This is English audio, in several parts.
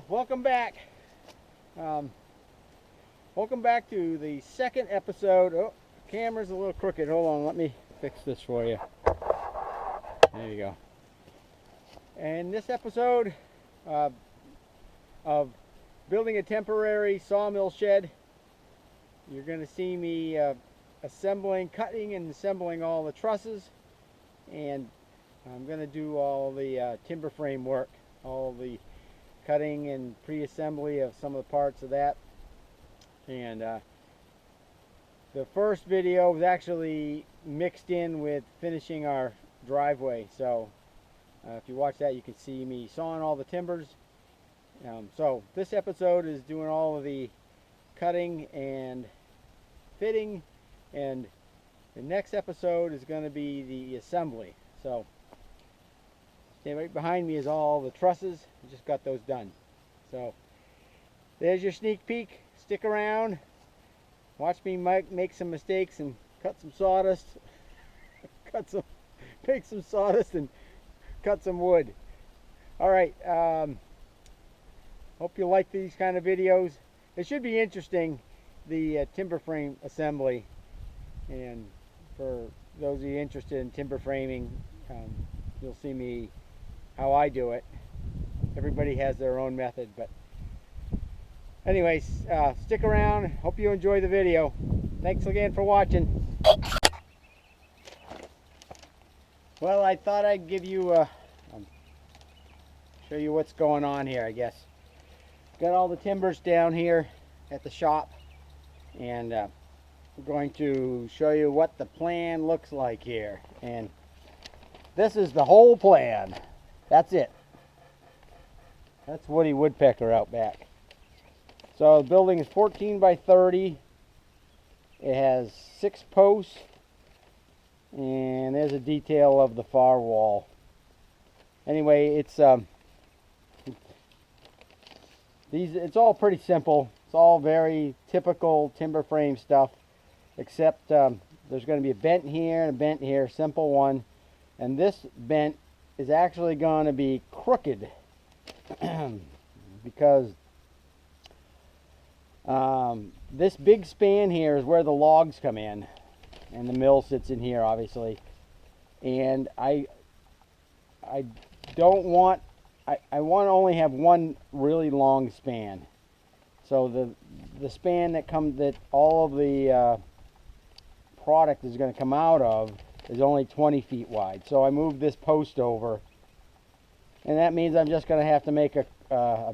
Welcome back. Welcome back to the second episode. Oh, the camera's a little crooked. Hold on, let me fix this for you. There you go. And this episode of building a temporary sawmill shed, you're going to see me cutting and assembling all the trusses, and I'm going to do all the timber frame work, all the cutting and pre-assembly of some of the parts of that. And the first video was actually mixed in with finishing our driveway, so if you watch that you can see me sawing all the timbers. So this episode is doing all of the cutting and fitting, and the next episode is going to be the assembly. So right behind me is all the trusses. I just got those done. So there's your sneak peek. Stick around, watch me make some mistakes and cut some sawdust, make some sawdust and cut some wood. All right, hope you like these kind of videos. It should be interesting, the timber frame assembly, and for those of you interested in timber framing, you'll see me how I do it. Everybody has their own method, but anyways, stick around. Hope you enjoy the video. Thanks again for watching. Well, I thought I'd give you show you what's going on here, I guess. Got all the timbers down here at the shop, and we're going to show you what the plan looks like here. And this is the whole plan. That's it. That's Woody Woodpecker out back. So the building is 14 by 30. It has 6 posts, and there's a detail of the far wall. Anyway, it's all pretty simple. It's all very typical timber frame stuff, except there's going to be a bent here and a bent here, simple one, and this bent is actually going to be crooked because this big span here is where the logs come in, and the mill sits in here, obviously. And I don't want, I want to only have one really long span. So the span that all of the product is going to come out of is only 20 feet wide. So I moved this post over, and that means I'm just going to have to make a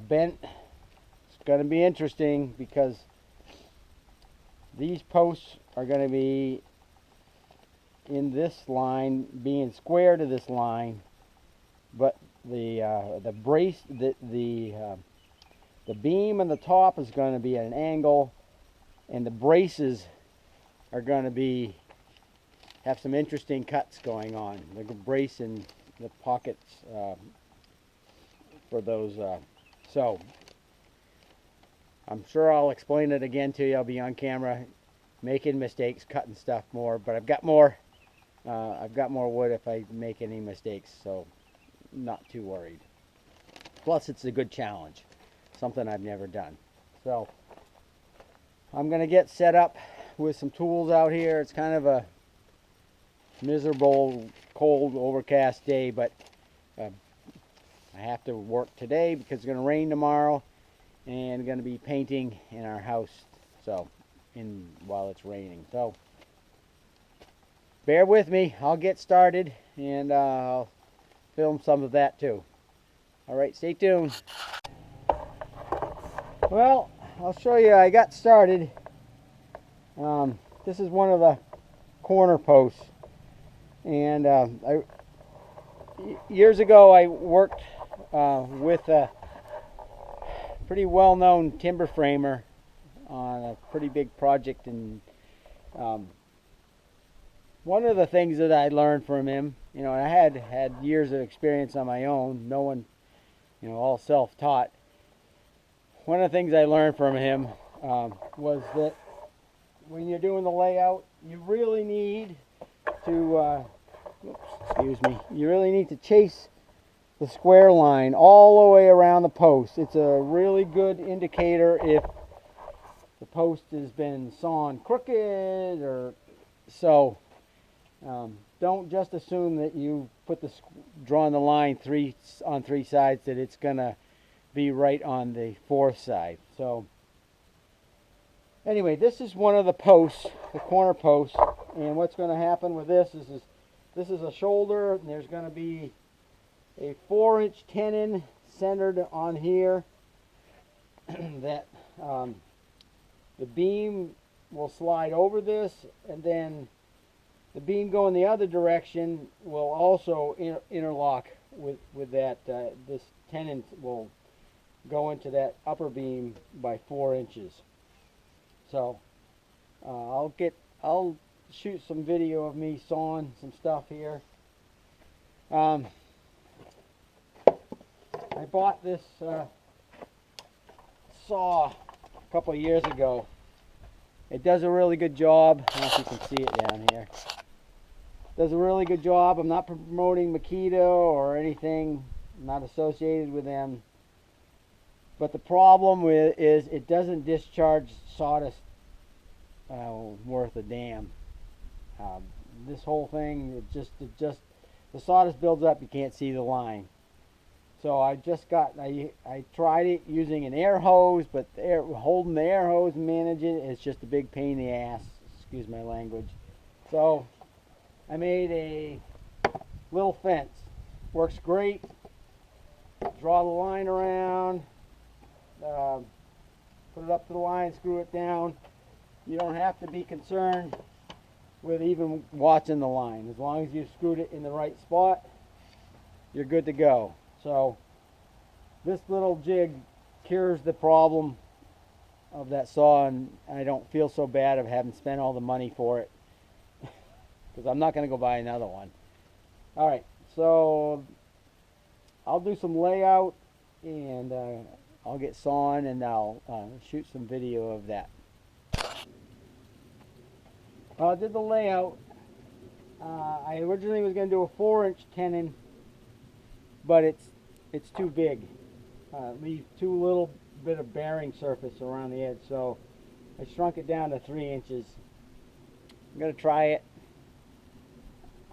bent. It's going to be interesting because these posts are going to be in this line, being square to this line, but the brace, the beam on the top is going to be at an angle, and the braces are going to have some interesting cuts going on. The brace and the pockets for those. So I'm sure I'll explain it again to you. I'll be on camera making mistakes, cutting stuff more, but I've got more wood if I make any mistakes, so not too worried. Plus it's a good challenge, something I've never done. So I'm gonna get set up with some tools out here. It's kind of a miserable, cold, overcast day, but I have to work today because it's going to rain tomorrow, and going to be painting in our house, so while it's raining. So bear with me, I'll get started, and I'll film some of that too. All right, stay tuned. Well, I'll show you. I got started. This is one of the corner posts, and years ago I worked with a pretty well-known timber framer on a pretty big project, and one of the things that I learned from him, I had years of experience on my own, no one, all self-taught. One of the things I learned from him was that when you're doing the layout, you really need to you really need to chase the square line all the way around the post. It's a really good indicator if the post has been sawn crooked, or so. Don't just assume that you put drawing the line on three sides that it's gonna be right on the fourth side. So anyway, this is one of the posts, the corner posts, and what's going to happen with this is this is a shoulder, and there's going to be a 4-inch tenon centered on here that the beam will slide over this, and then the beam going the other direction will also interlock with that. This tenon will go into that upper beam by 4 inches. So I'll shoot some video of me sawing some stuff here. I bought this saw a couple of years ago. It does a really good job. I don't know if you can see it down here. Does a really good job. I'm not promoting Makita or anything. I'm not associated with them. But the problem is it doesn't discharge sawdust worth a damn. This whole thing, it just the sawdust builds up. You can't see the line. So I tried it using an air hose, but holding the air hose and managing it's just a big pain in the ass. Excuse my language. So I made a little fence. Works great. Draw the line around. Put it up to the line, screw it down. You don't have to be concerned with even watching the line. As long as you screwed it in the right spot, you're good to go. So this little jig cures the problem of that saw, and I don't feel so bad of having spent all the money for it, because I'm not going to go buy another one. Alright, so I'll do some layout, and I'll get sawing, and I'll shoot some video of that. I did the layout. I originally was going to do a 4-inch tenon, but it's too big. Leave too little bit of bearing surface around the edge, so I shrunk it down to 3 inches. I'm going to try it.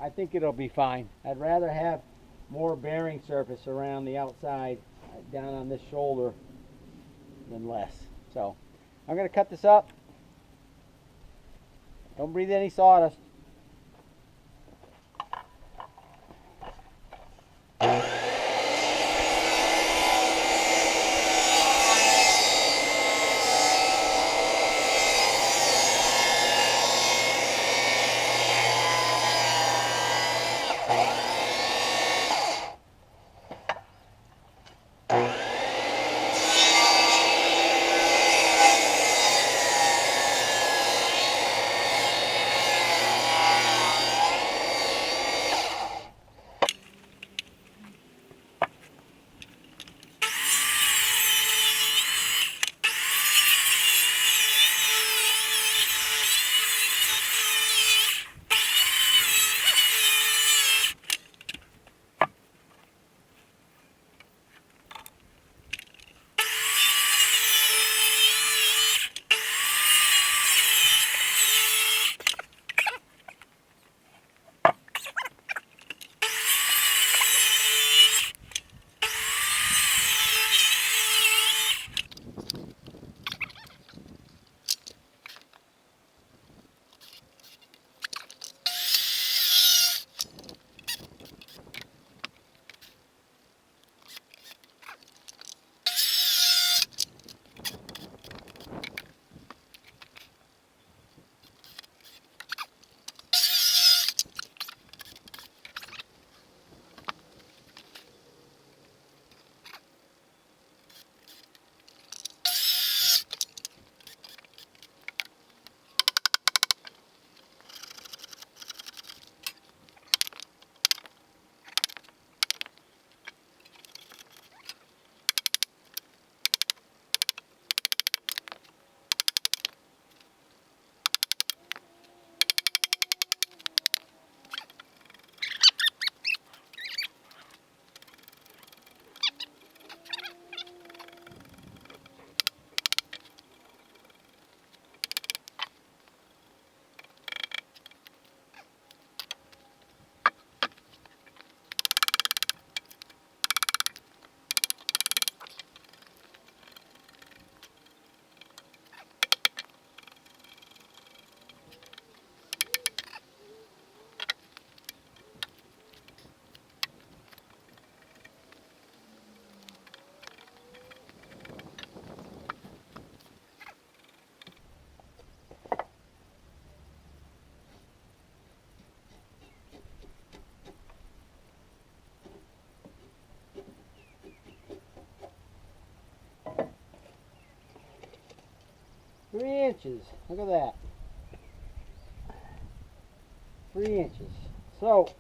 I think it'll be fine. I'd rather have more bearing surface around the outside down on this shoulder than less. So I'm going to cut this up. Don't breathe any sawdust. 3 inches. Look at that. 3 inches. So,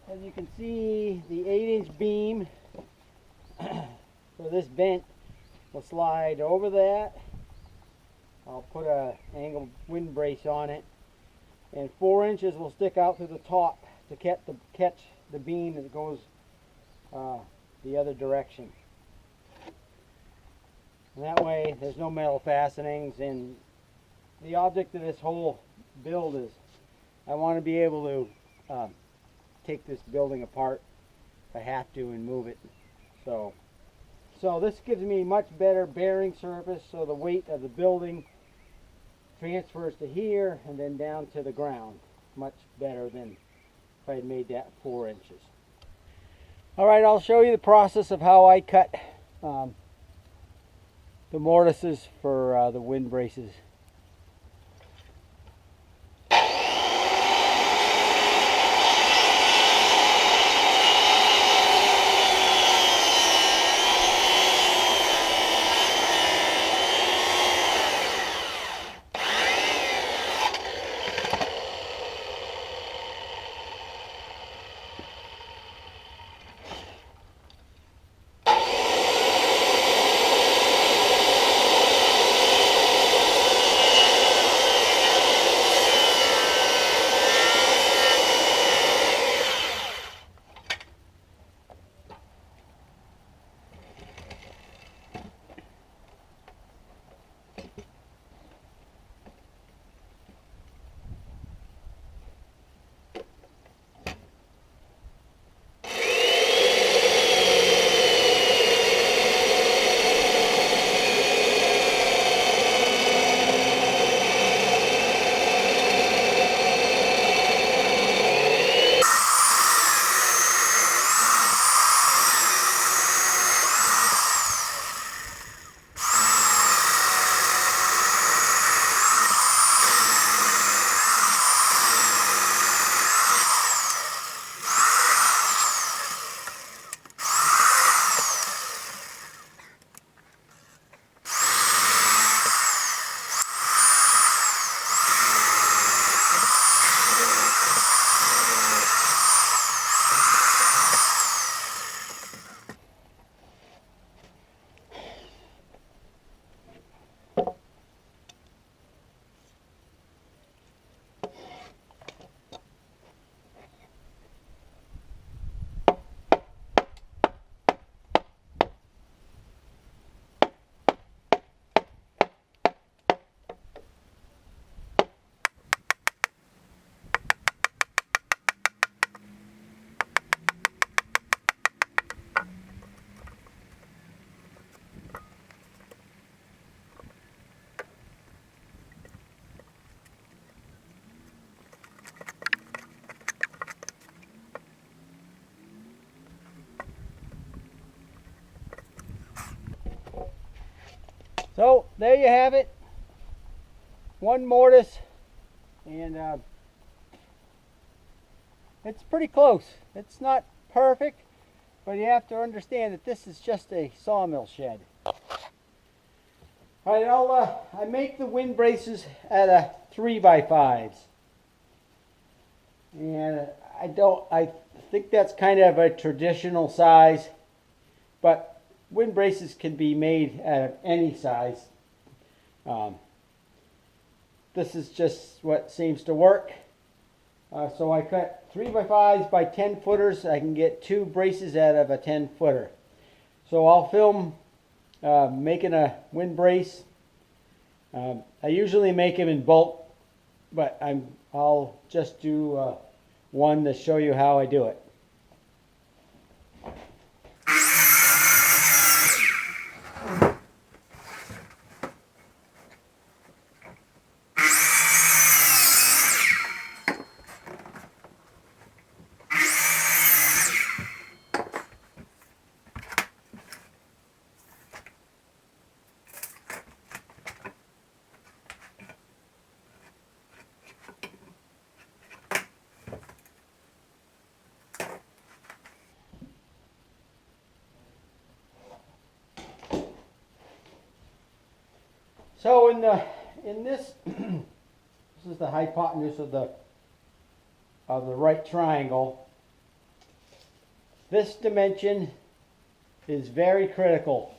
as you can see, the 8-inch beam for this vent will slide over that. I'll put a angled wind brace on it, and 4 inches will stick out through the top to catch the beam that goes the other direction. And that way there's no metal fastenings, and the object of this whole build is I want to be able to take this building apart if I have to and move it. So this gives me much better bearing surface, so the weight of the building transfers to here and then down to the ground much better than if I had made that 4 inches. Alright, I'll show you the process of how I cut the mortises for the wind braces. So there you have it, one mortise, and it's pretty close. It's not perfect, but you have to understand that this is just a sawmill shed. Alright, I make the wind braces at a 3x5s, and I think that's kind of a traditional size, but wind braces can be made out of any size. This is just what seems to work. So I cut 3x5s by 10 footers. I can get 2 braces out of a 10 footer. So I'll film making a wind brace. I usually make them in bulk, but I'll just do one to show you how I do it. So in this this is the hypotenuse of the right triangle. This dimension is very critical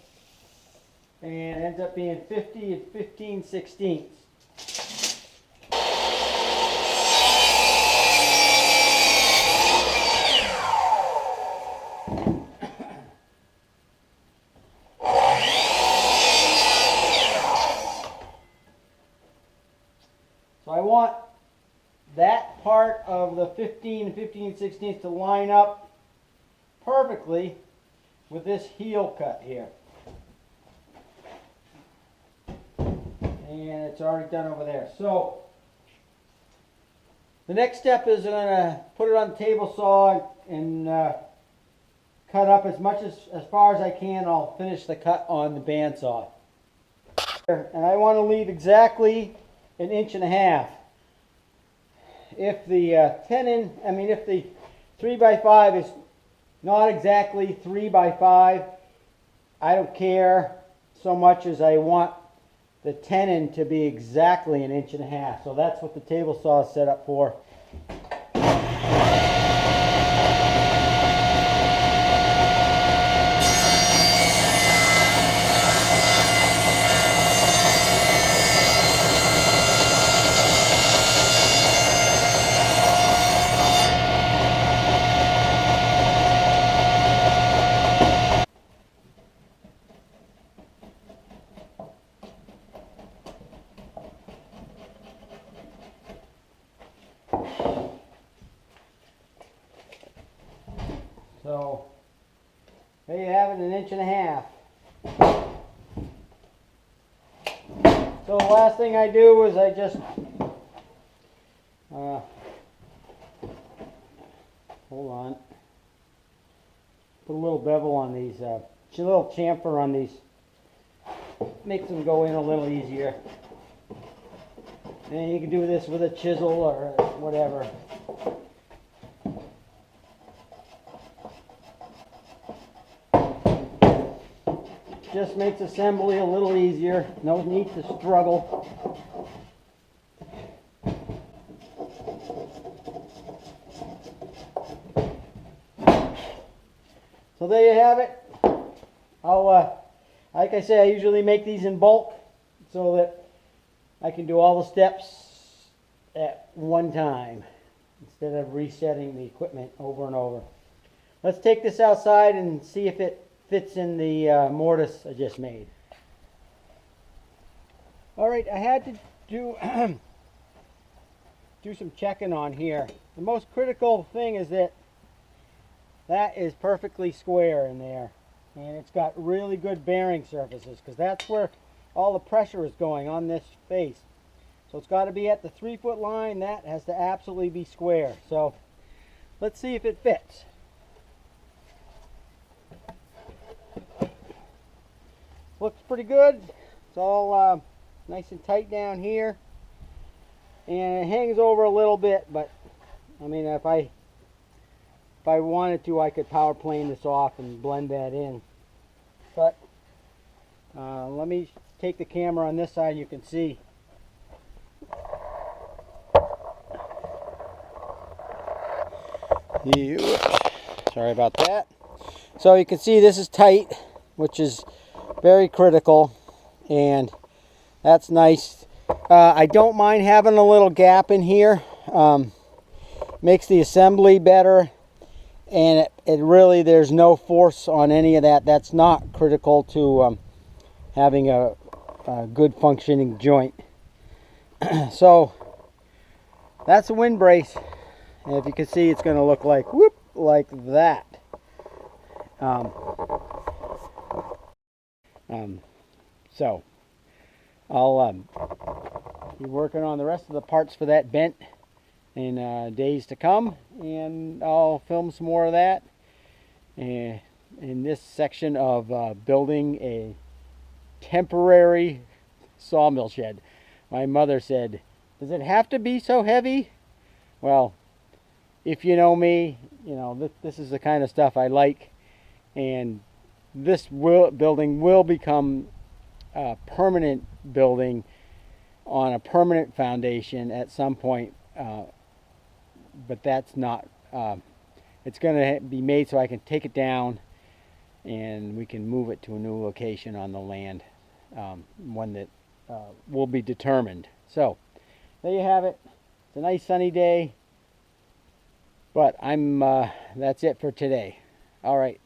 and ends up being 50 and 15/16. So I want that part of the 15 and 15/16 to line up perfectly with this heel cut here. And it's already done over there. So the next step is I'm going to put it on the table saw and cut up as far as I can. I'll finish the cut on the bandsaw. And I want to leave exactly 1.5 inches. If the if the 3x5 is not exactly 3x5, I don't care so much as I want the tenon to be exactly 1.5 inches. So that's what the table saw is set up for. So there you have it, 1.5 inches. So the last thing I do is I just hold on, put a little bevel on these, a little chamfer on these, makes them go in a little easier. And you can do this with a chisel or whatever. Just makes assembly a little easier. No need to struggle. So there you have it. Like I say, I usually make these in bulk so that I can do all the steps at one time instead of resetting the equipment over and over. Let's take this outside and see if it fits in the mortise I just made. Alright, I had to do do some checking on here. The most critical thing is that is perfectly square in there, and it's got really good bearing surfaces, because that's where all the pressure is going on this face. So it's got to be at the 3-foot line. That has to absolutely be square. So let's see if it fits. Looks pretty good. It's all nice and tight down here, and it hangs over a little bit, but I mean, if I wanted to, I could power plane this off and blend that in. But let me take the camera on this side. You can see. Sorry about that. So you can see this is tight, which is very critical, and that's nice. I don't mind having a little gap in here. Makes the assembly better, and it really, there's no force on any of that. That's not critical to having a good functioning joint. So that's a wind brace, and if you can see, it's going to look like whoop, like that. So I'll be working on the rest of the parts for that bent in days to come, and I'll film some more of that in this section of building a temporary sawmill shed. My mother said, "Does it have to be so heavy?" Well, if you know me, you know this is the kind of stuff I like, and this building will become a permanent building on a permanent foundation at some point, but that's not, it's going to be made so I can take it down and we can move it to a new location on the land, one that will be determined. So there you have it. It's a nice sunny day, but that's it for today. All right.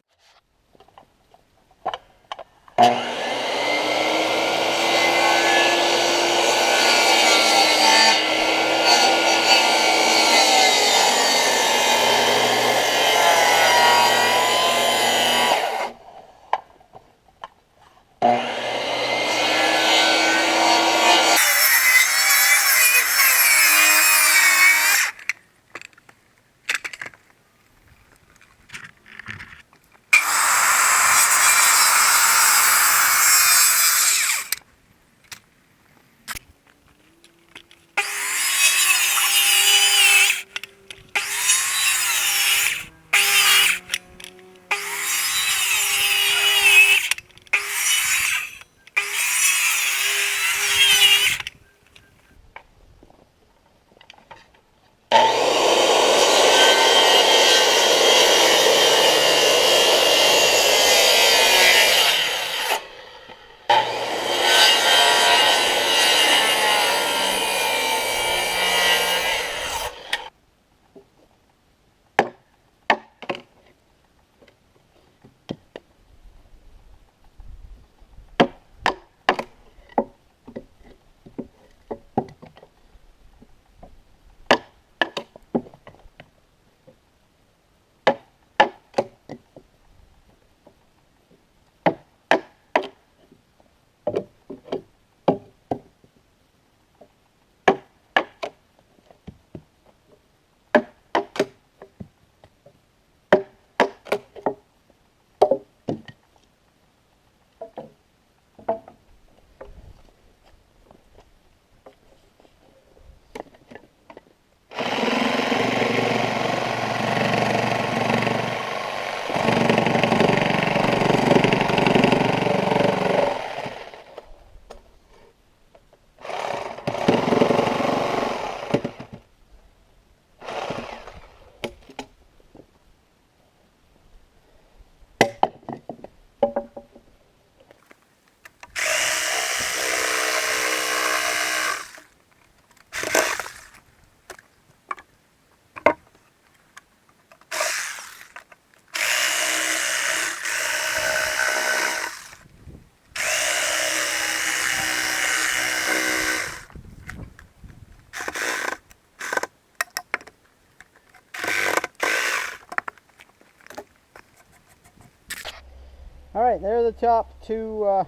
All right, there are the top two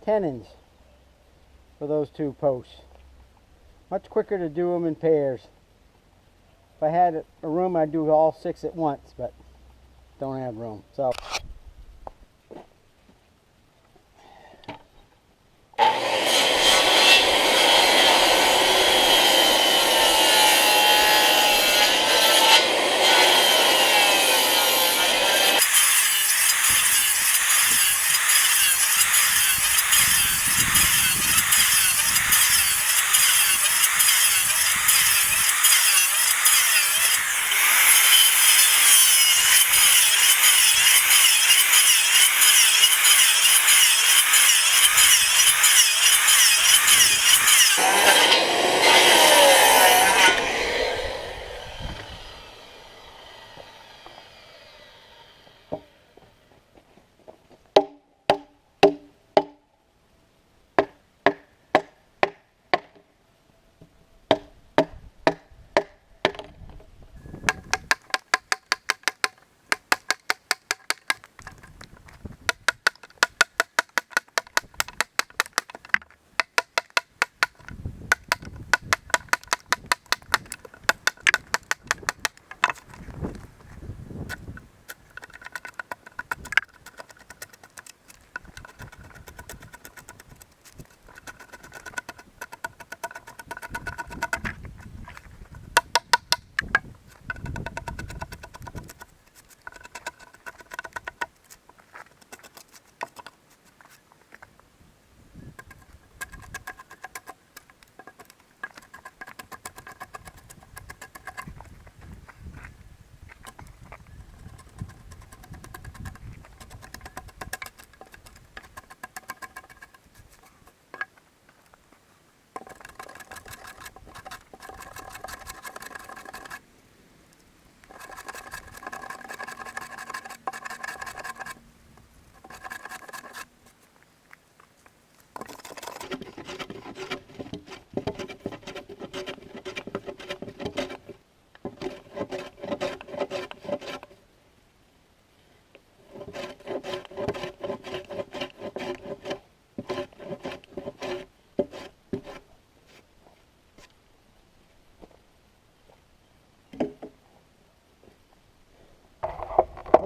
tenons for those two posts. Much quicker to do them in pairs. If I had a room, I'd do all 6 at once, but don't have room. So.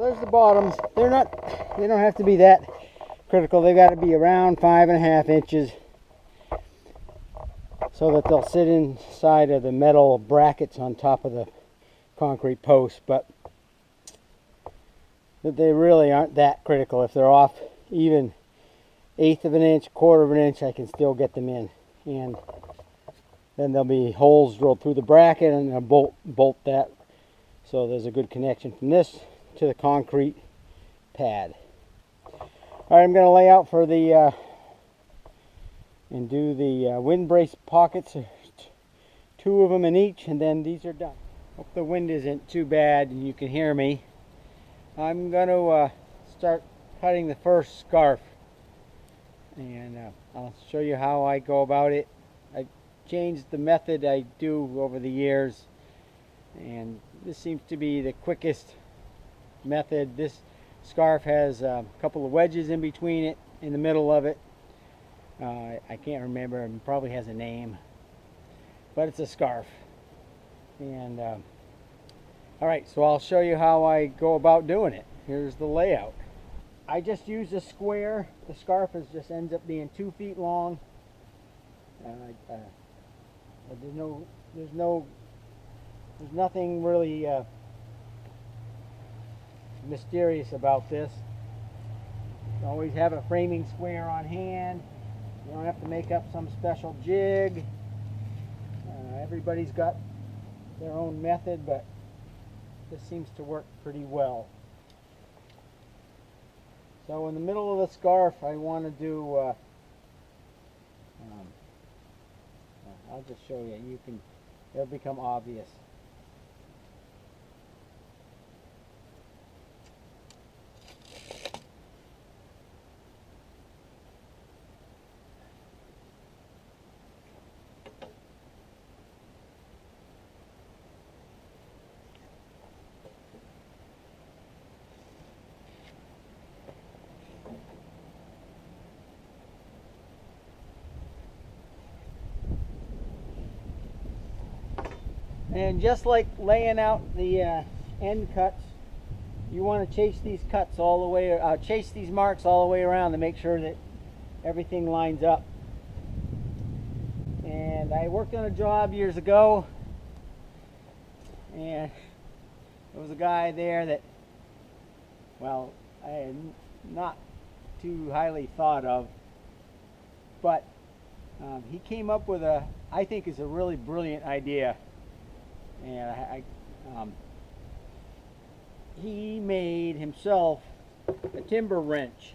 there's the bottoms. They don't have to be that critical. They've got to be around 5.5 inches so that they'll sit inside of the metal brackets on top of the concrete post, but they really aren't that critical. If they're off even 1/8 of an inch, 1/4 of an inch, I can still get them in. And then there'll be holes drilled through the bracket, and I'll bolt that so there's a good connection from this to the concrete pad. Alright, I'm going to lay out for the and do the wind brace pockets, 2 of them in each, and then these are done. Hope the wind isn't too bad and you can hear me. I'm going to start cutting the first scarf, and I'll show you how I go about it. I changed the method I do over the years, and this seems to be the quickest method. This scarf has a couple of wedges in between it, in the middle of it. I can't remember, it probably has a name, but it's a scarf. And alright, so I'll show you how I go about doing it. Here's the layout. I just use a square. The scarf just ends up being 2 feet long. There's nothing really mysterious about this. You always have a framing square on hand. You don't have to make up some special jig. Everybody's got their own method, but this seems to work pretty well. So in the middle of the scarf, I want to do, I'll just show you, it'll become obvious. And just like laying out the end cuts, you want to chase these cuts all the way, chase these marks all the way around to make sure that everything lines up. And I worked on a job years ago, and there was a guy there that, well, I had not too highly thought of, but he came up with I think is a really brilliant idea. And he made himself a timber wrench.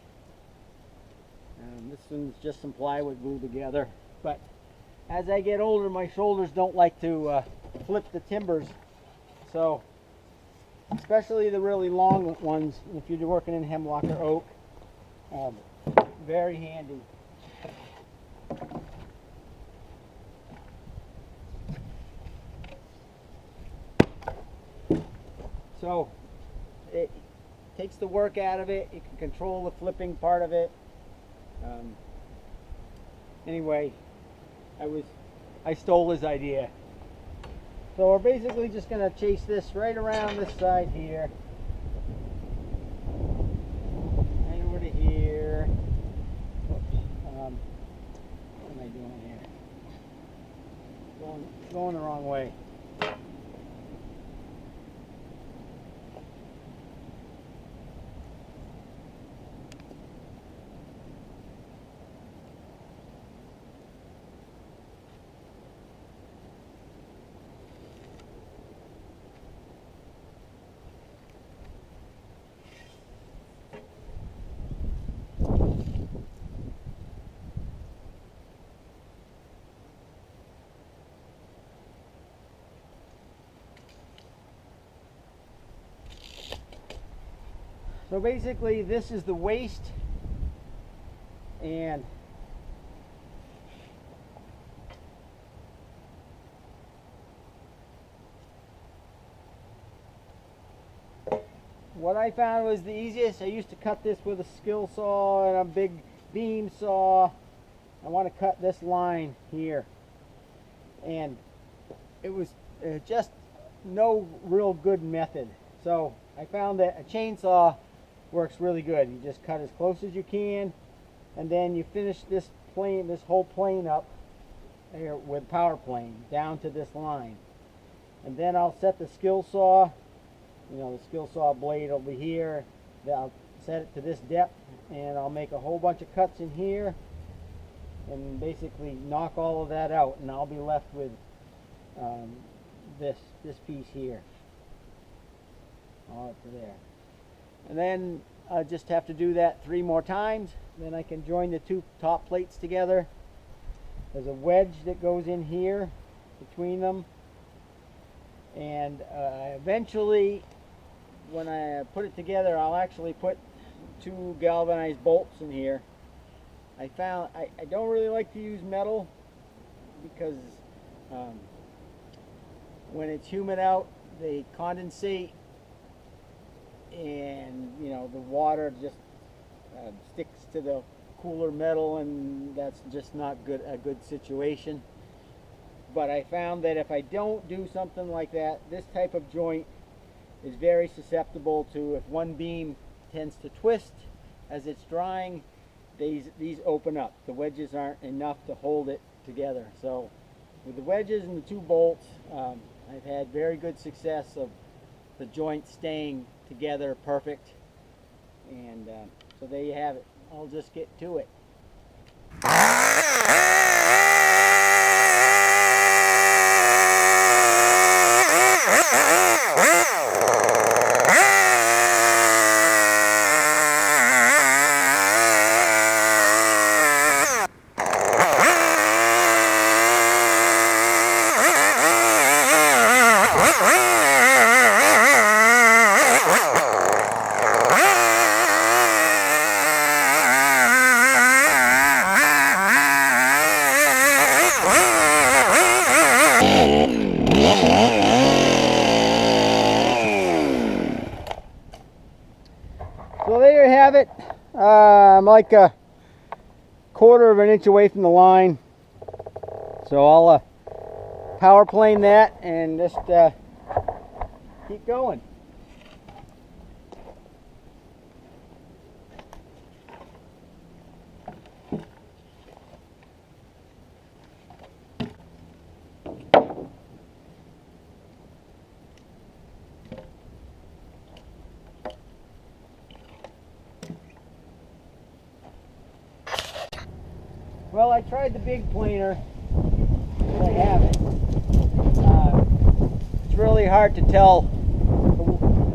This one's just some plywood glued together, but as I get older, my shoulders don't like to flip the timbers, so especially the really long ones, if you're working in hemlock or oak, very handy. So it takes the work out of it. You can control the flipping part of it. Anyway, I stole his idea. So we're basically just going to chase this right around this side here, right over to here. Oops. What am I doing here? Going the wrong way. So basically this is the waist, and what I found was the easiest. I used to cut this with a skill saw and a big beam saw. I want to cut this line here, and it was just no real good method. So I found that a chainsaw works really good. You just cut as close as you can, and then you finish this whole plane up here with power plane down to this line. And then I'll set the skill saw, the skill saw blade will be here. Then I'll set it to this depth, and I'll make a whole bunch of cuts in here and basically knock all of that out, and I'll be left with this piece here. All up to there. And then I just have to do that 3 more times. Then I can join the 2 top plates together. There's a wedge that goes in here between them. And eventually, when I put it together, I'll actually put 2 galvanized bolts in here. I found I don't really like to use metal because when it's humid out, they condensate, and the water just sticks to the cooler metal, and that's just not a good situation. But I found that if I don't do something like that, this type of joint is very susceptible to, if one beam tends to twist as it's drying, these open up. The wedges aren't enough to hold it together. So with the wedges and the 2 bolts, I've had very good success of the joint staying together perfect. And so there you have it. I'll just get to it. So there you have it. I'm like a 1/4 of an inch away from the line. So I'll power plane that and just keep going. Well, I tried the big planer, but I haven't. It's really hard to tell, to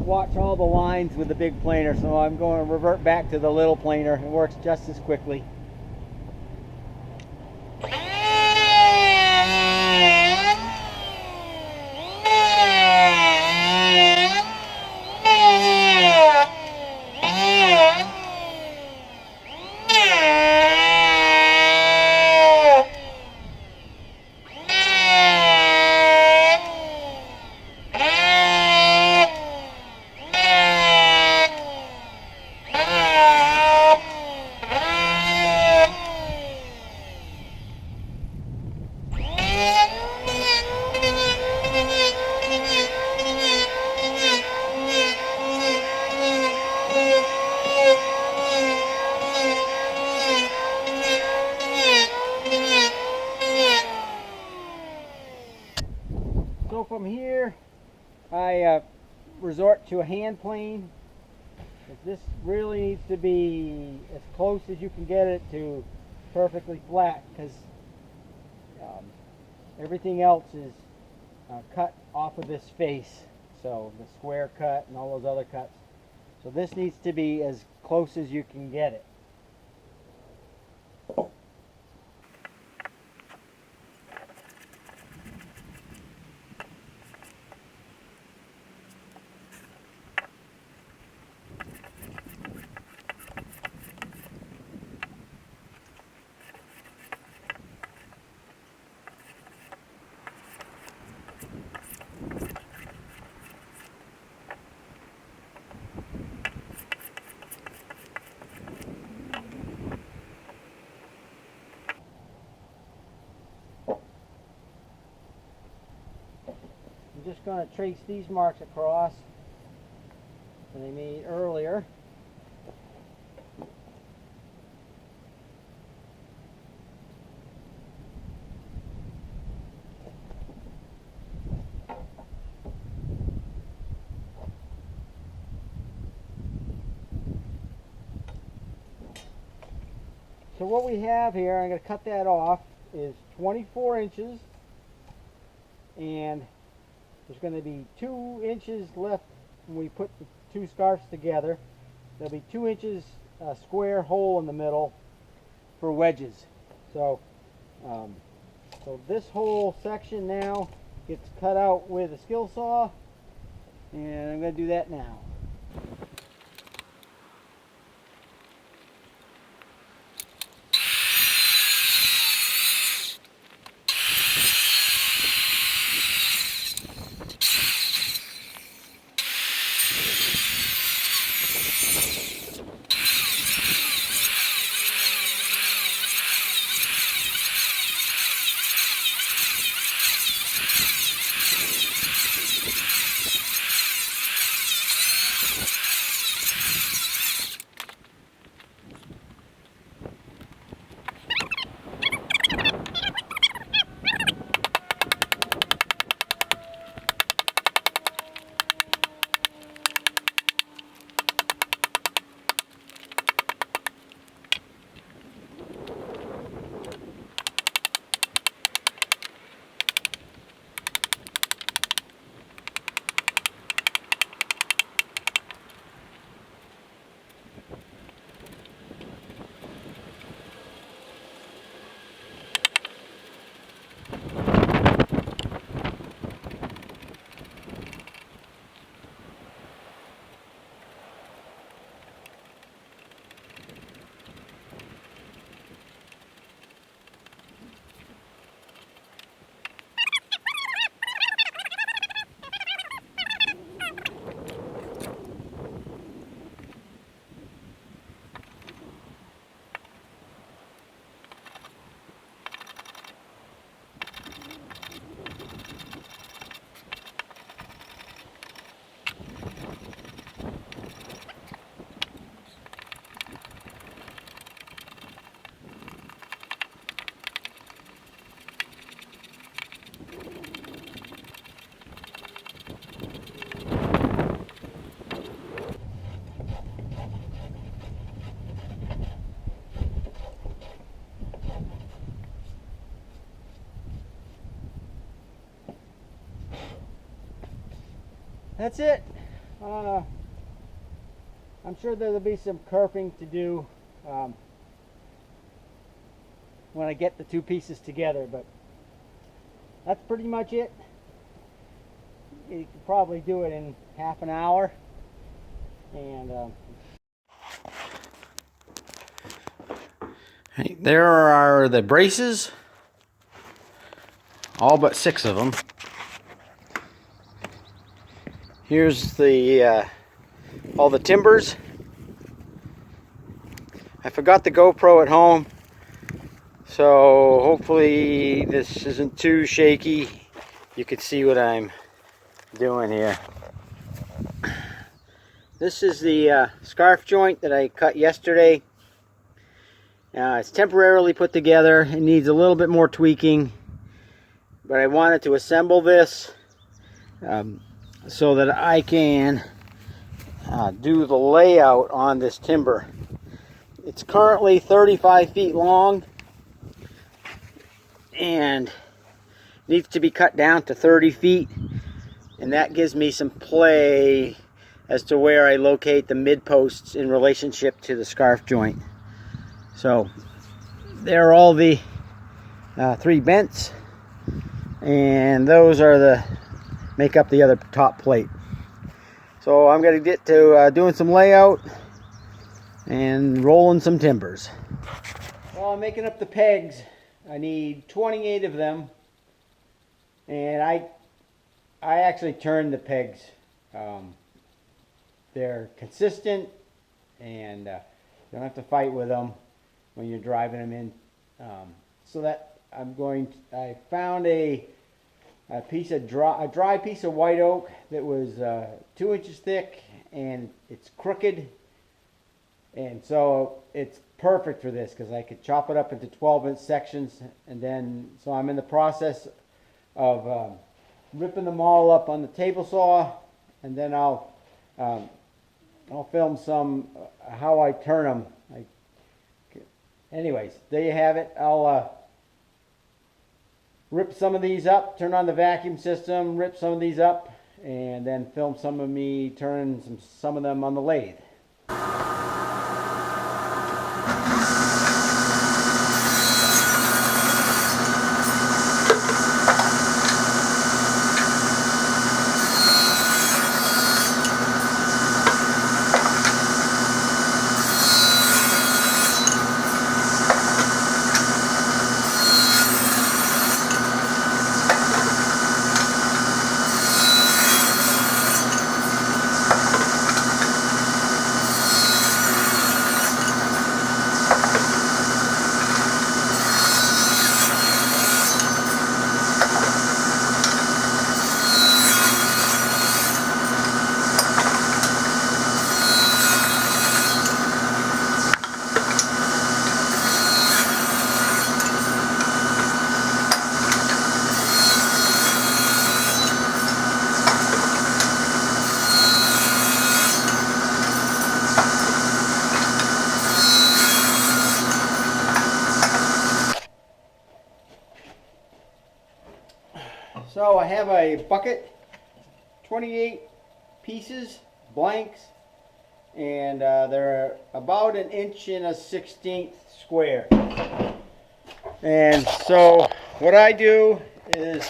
watch all the lines with the big planer, so I'm going to revert back to the little planer. It works just as quickly. So from here, I resort to a hand plane. This really needs to be as close as you can get it to perfectly flat, because everything else is cut off of this face. So the square cut and all those other cuts. So this needs to be as close as you can get it. I'm just going to trace these marks across. that I made earlier. So what we have here, I'm going to cut that off, is 24 inches, and there's going to be 2 inches left when we put the two scarves together. There'll be 2 inches square hole in the middle for wedges. So, so this whole section now gets cut out with a skill saw, and I'm going to do that now. That's it. I'm sure there'll be some kerfing to do when I get the two pieces together, but that's pretty much it. You could probably do it in half an hour. And there are the braces, all but 6 of them. Here's the all the timbers. I forgot the GoPro at home, so hopefully this isn't too shaky. You can see what I'm doing here. This is the scarf joint that I cut yesterday. It's temporarily put together. It needs a little bit more tweaking, but I wanted to assemble this so that I can do the layout on this timber. It's currently 35 feet long and needs to be cut down to 30 feet, and that gives me some play as to where I locate the mid posts in relationship to the scarf joint. So there are all the 3 bents, and those are the make up the other top plate. So I'm going to get to doing some layout and rolling some timbers. Well, I'm making up the pegs. I need 28 of them, and I actually turned the pegs. They're consistent, and you don't have to fight with them when you're driving them in. So that I found a piece of a dry piece of white oak that was 2 inches thick and it's crooked, and so it's perfect for this because I could chop it up into 12-inch sections, and then so I'm in the process of ripping them all up on the table saw, and then I'll film some how I turn them. Anyways, there you have it. I'll rip some of these up, turn on the vacuum system, rip some of these up, and then film some of me turning some of them on the lathe. So I have a bucket, 28 pieces, blanks, and they're about 1.16 square. And so what I do is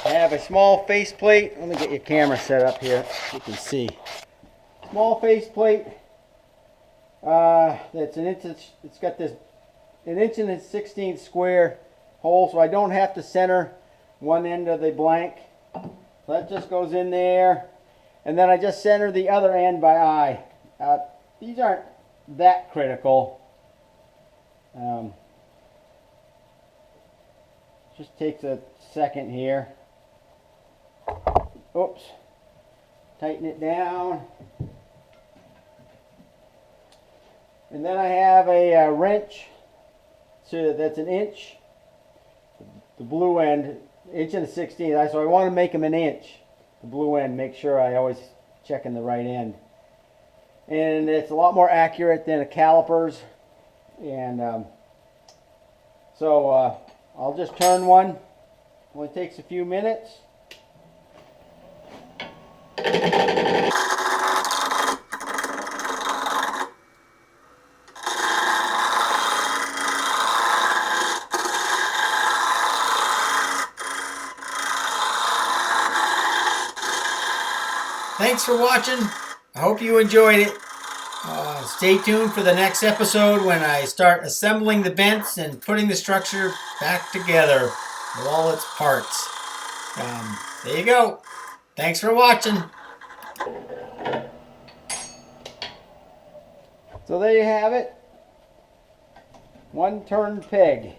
I have a small faceplate. Let me get your camera set up here so you can see. Small faceplate that's an inch. It's got this 1.16 square hole, so I don't have to center one end of the blank. So that just goes in there, and then I just center the other end by eye. These aren't that critical. Just takes a second here. Oops. Tighten it down. And then I have a wrench that's 1 inch. The blue end, 1.16. So I want to make them 1 inch. The blue end, make sure I always checking the right end. And it's a lot more accurate than a calipers. And so I'll just turn one. Only takes a few minutes. Thanks for watching. I hope you enjoyed it. Stay tuned for the next episode when I start assembling the vents and putting the structure back together with all its parts. There you go. Thanks for watching. So there you have it. One turned peg.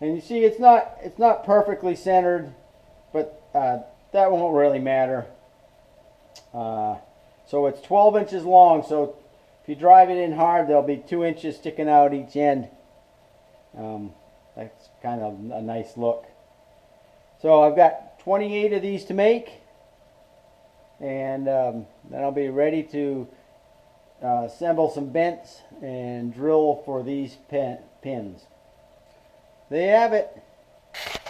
And you see it's not perfectly centered, but that won't really matter. So it's 12 inches long, so if you drive it in hard, there'll be 2 inches sticking out each end. That's kind of a nice look. So I've got 28 of these to make, and then I'll be ready to assemble some vents and drill for these pins. There you have it.